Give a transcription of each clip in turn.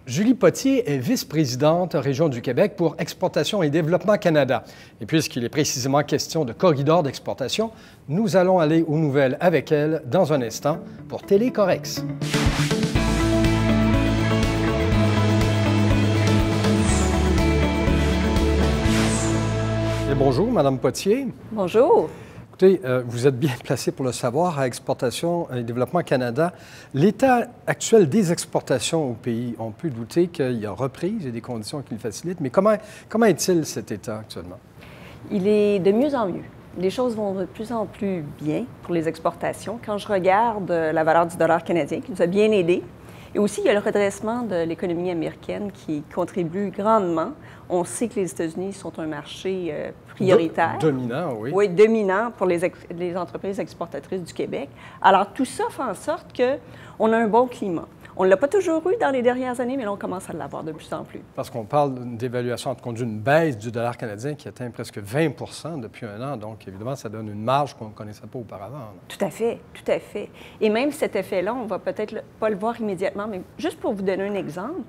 Julie Potier est vice-présidente Région du Québec pour Exportation et Développement Canada. Et puisqu'il est précisément question de corridors d'exportation, nous allons aller aux nouvelles avec elle dans un instant pour Télécorrex. Et bonjour, Madame Potier. Bonjour. Écoutez, vous êtes bien placé pour le savoir à Exportation et Développement Canada. L'état actuel des exportations au pays, on peut douter qu'il y a reprise et des conditions qui le facilitent, mais comment est-il cet état actuellement? Il est de mieux en mieux. Les choses vont de plus en plus bien pour les exportations. Quand je regarde la valeur du dollar canadien, qui nous a bien aidés, et aussi il y a le redressement de l'économie américaine qui contribue grandement. On sait que les États-Unis sont un marché prioritaire. Dominant, oui. Oui, dominant pour les entreprises exportatrices du Québec. Alors, tout ça fait en sorte qu'on a un bon climat. On ne l'a pas toujours eu dans les dernières années, mais là, on commence à l'avoir de plus en plus. Parce qu'on parle d'évaluation en compte d'une baisse du dollar canadien qui atteint presque 20 depuis un an. Donc, évidemment, ça donne une marge qu'on ne connaissait pas auparavant. Là. Tout à fait, tout à fait. Et même cet effet-là, on va peut-être pas le voir immédiatement, mais juste pour vous donner un exemple,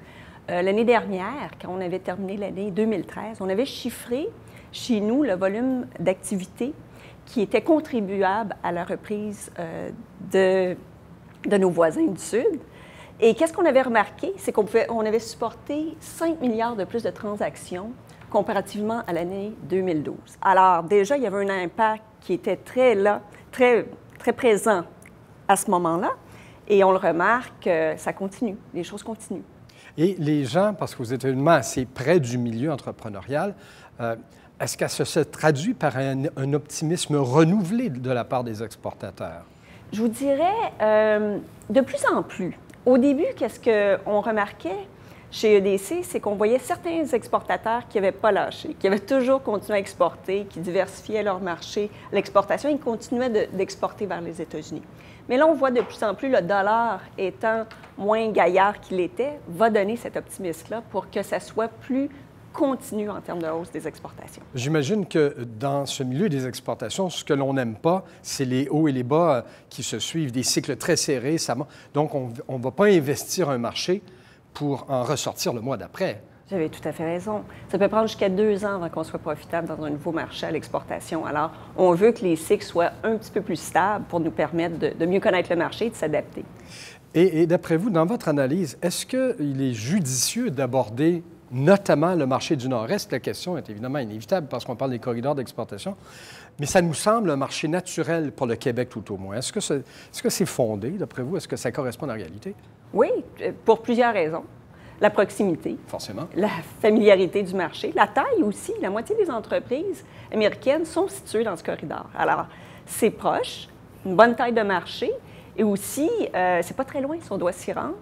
l'année dernière, quand on avait terminé l'année 2013, on avait chiffré chez nous le volume d'activité qui était contribuable à la reprise de nos voisins du Sud. Et qu'est-ce qu'on avait remarqué? C'est qu'on avait supporté 5 milliards de plus de transactions comparativement à l'année 2012. Alors, déjà, il y avait un impact qui était très présent à ce moment-là. Et on le remarque, ça continue, les choses continuent. Et les gens, parce que vous êtes évidemment assez près du milieu entrepreneurial, est-ce que ça se traduit par un optimisme renouvelé de la part des exportateurs? Je vous dirais de plus en plus. Au début, qu'est-ce qu'on remarquait chez EDC, c'est qu'on voyait certains exportateurs qui n'avaient pas lâché, qui avaient toujours continué à exporter, qui diversifiaient leur marché, l'exportation, ils continuaient d'exporter vers les États-Unis. Mais là, on voit de plus en plus le dollar étant moins gaillard qu'il était, va donner cet optimisme-là pour que ça soit plus continu en termes de hausse des exportations. J'imagine que dans ce milieu des exportations, ce que l'on n'aime pas, c'est les hauts et les bas qui se suivent, des cycles très serrés. Donc, on ne va pas investir un marché pour en ressortir le mois d'après. Vous avez tout à fait raison. Ça peut prendre jusqu'à 2 ans avant qu'on soit profitable dans un nouveau marché à l'exportation. Alors, on veut que les cycles soient un petit peu plus stables pour nous permettre de mieux connaître le marché et de s'adapter. Et d'après vous, dans votre analyse, est-ce qu'il est judicieux d'aborder notamment le marché du Nord-Est? La question est évidemment inévitable parce qu'on parle des corridors d'exportation, mais ça nous semble un marché naturel pour le Québec tout au moins. Est-ce que c'est fondé, d'après vous? Est-ce que ça correspond à la réalité? Oui, pour plusieurs raisons. La proximité. Forcément. La familiarité du marché. La taille aussi. La moitié des entreprises américaines sont situées dans ce corridor. Alors, c'est proche, une bonne taille de marché, et aussi, c'est pas très loin si on doit s'y rendre.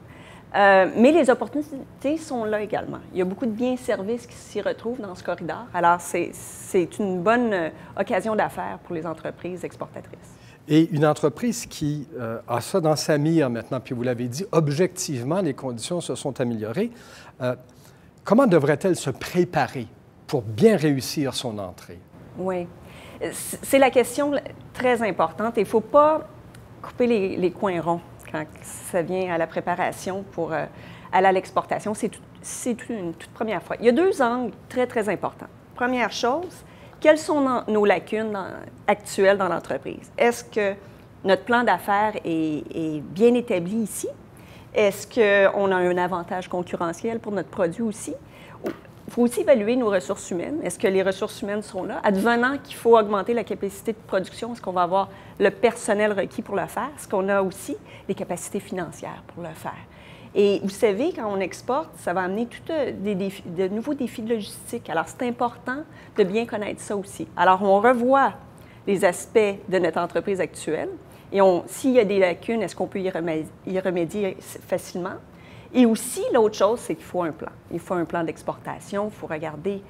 Mais les opportunités sont là également. Il y a beaucoup de biens et services qui s'y retrouvent dans ce corridor. Alors, c'est une bonne occasion d'affaires pour les entreprises exportatrices. Et une entreprise qui a ça dans sa mire maintenant, puis vous l'avez dit, objectivement, les conditions se sont améliorées. Comment devrait-elle se préparer pour bien réussir son entrée? Oui. C'est la question très importante. Il ne faut pas couper les coins ronds quand ça vient à la préparation pour aller à l'exportation. C'est une toute première fois. Il y a 2 angles très, très importants. Première chose, quelles sont nos lacunes actuelles dans l'entreprise? Est-ce que notre plan d'affaires est bien établi ici? Est-ce qu'on a un avantage concurrentiel pour notre produit aussi? Il faut aussi évaluer nos ressources humaines. Est-ce que les ressources humaines sont là? Advenant qu'il faut augmenter la capacité de production, est-ce qu'on va avoir le personnel requis pour le faire? Est-ce qu'on a aussi les capacités financières pour le faire? Et vous savez, quand on exporte, ça va amener de nouveaux défis de logistique. Alors, c'est important de bien connaître ça aussi. Alors, on revoit les aspects de notre entreprise actuelle et s'il y a des lacunes, est-ce qu'on peut y remédier facilement? Et aussi, l'autre chose, c'est qu'il faut un plan. Il faut un plan d'exportation, il faut regarder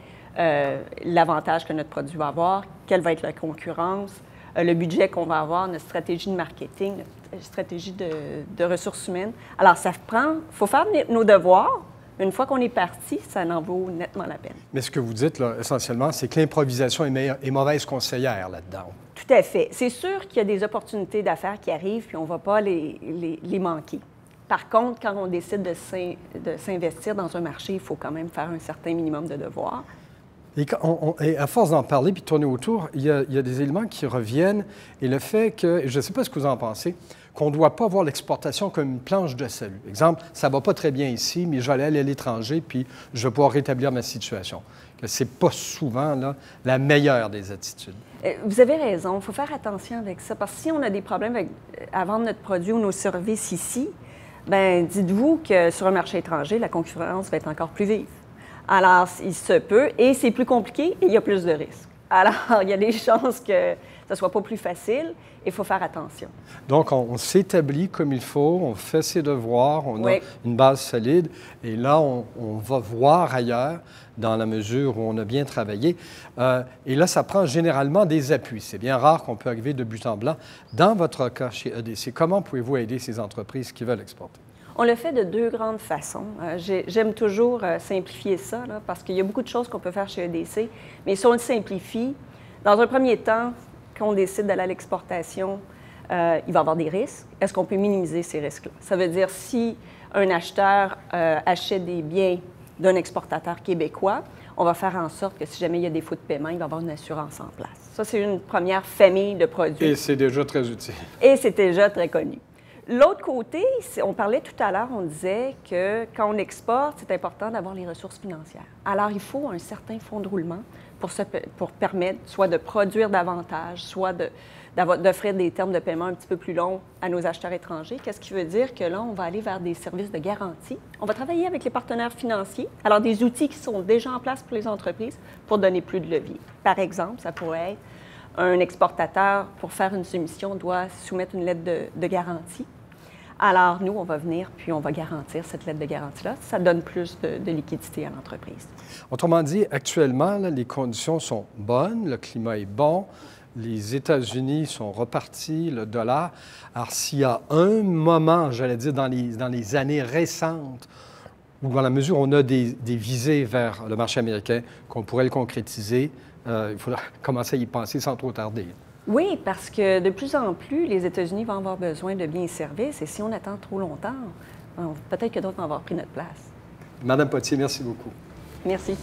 l'avantage que notre produit va avoir, quelle va être la concurrence, le budget qu'on va avoir, notre stratégie de marketing, notre stratégie de ressources humaines. Alors, il faut faire nos devoirs. Une fois qu'on est parti, ça en vaut nettement la peine. Mais ce que vous dites, là, essentiellement, c'est que l'improvisation est mauvaise conseillère là-dedans. Tout à fait. C'est sûr qu'il y a des opportunités d'affaires qui arrivent, puis on ne va pas les manquer. Par contre, quand on décide de s'investir dans un marché, il faut quand même faire un certain minimum de devoirs. Et à force d'en parler puis de tourner autour, il y a des éléments qui reviennent. Et le fait que, et je ne sais pas ce que vous en pensez, qu'on ne doit pas voir l'exportation comme une planche de salut. Exemple, ça ne va pas très bien ici, mais je vais aller à l'étranger puis je vais pouvoir rétablir ma situation. Ce n'est pas souvent là, la meilleure des attitudes. Vous avez raison, il faut faire attention avec ça, parce que si on a des problèmes à vendre notre produit ou nos services ici, bien, dites-vous que sur un marché étranger, la concurrence va être encore plus vive. Alors, il se peut, et c'est plus compliqué, et il y a plus de risques. Alors, il y a des chances que ce ne soit pas plus facile, il faut faire attention. Donc, on s'établit comme il faut, on fait ses devoirs, on a une base solide, et là, on va voir ailleurs dans la mesure où on a bien travaillé. Et là, ça prend généralement des appuis. C'est bien rare qu'on peut arriver de but en blanc. Dans votre cas chez EDC, comment pouvez-vous aider ces entreprises qui veulent exporter? On le fait de deux grandes façons. J'aime toujours simplifier ça, là, parce qu'il y a beaucoup de choses qu'on peut faire chez EDC, mais si on le simplifie, dans un premier temps, quand on décide d'aller à l'exportation, il va y avoir des risques. Est-ce qu'on peut minimiser ces risques-là? Ça veut dire si un acheteur achète des biens d'un exportateur québécois, on va faire en sorte que si jamais il y a des défaut de paiement, il va y avoir une assurance en place. Ça, c'est une première famille de produits. Et c'est déjà très utile. Et c'est déjà très connu. L'autre côté, on parlait tout à l'heure, on disait que quand on exporte, c'est important d'avoir les ressources financières. Alors, il faut un certain fonds de roulement pour permettre soit de produire davantage, soit d'offrir des termes de paiement un petit peu plus longs à nos acheteurs étrangers. Qu'est-ce qui veut dire que là, on va aller vers des services de garantie. On va travailler avec les partenaires financiers. Alors, des outils qui sont déjà en place pour les entreprises pour donner plus de levier. Par exemple, ça pourrait être un exportateur, pour faire une soumission, doit soumettre une lettre de garantie. Alors, nous, on va venir, puis on va garantir cette lettre de garantie-là. Ça donne plus de liquidité à l'entreprise. Autrement dit, actuellement, là, les conditions sont bonnes, le climat est bon, les États-Unis sont repartis, le dollar. Alors, s'il y a un moment, j'allais dire, dans les années récentes, où dans la mesure où on a des visées vers le marché américain, qu'on pourrait le concrétiser, il faudra commencer à y penser sans trop tarder. Oui, parce que de plus en plus, les États-Unis vont avoir besoin de biens et services, et si on attend trop longtemps, peut-être que d'autres vont avoir pris notre place. Madame Potier, merci beaucoup. Merci.